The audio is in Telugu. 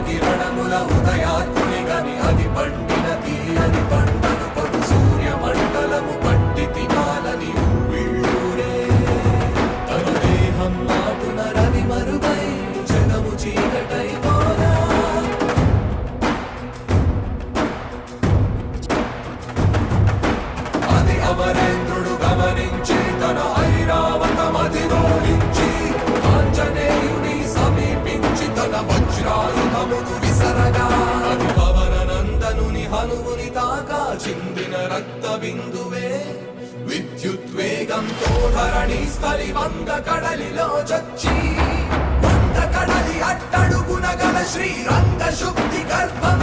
కిరణముల ఉదయాత్ముని గని అది పండిన తీయని పంటను పడు సూర్యమండలము పట్టి తినాలని ఊవిళ్ళూరే తన దేహం నాటున రవి మరుగై జగము చీకటై పోరా అది అమరేంద్రుడు గమనించి తన ఐరావతమది రోడించి ఆంజనేయుని సమీపించి తన వజ్రాయుధమును విసరగా అది పవన నందనుని హనుముని తాకా చిందిన రక్త బిందువే విద్యుద్వేగంతో ధరణి స్థలి వంద కడలిలో చచ్చి వంద కడలి అట్టడుగున గల శ్రీరంగ శుద్ధి గర్భం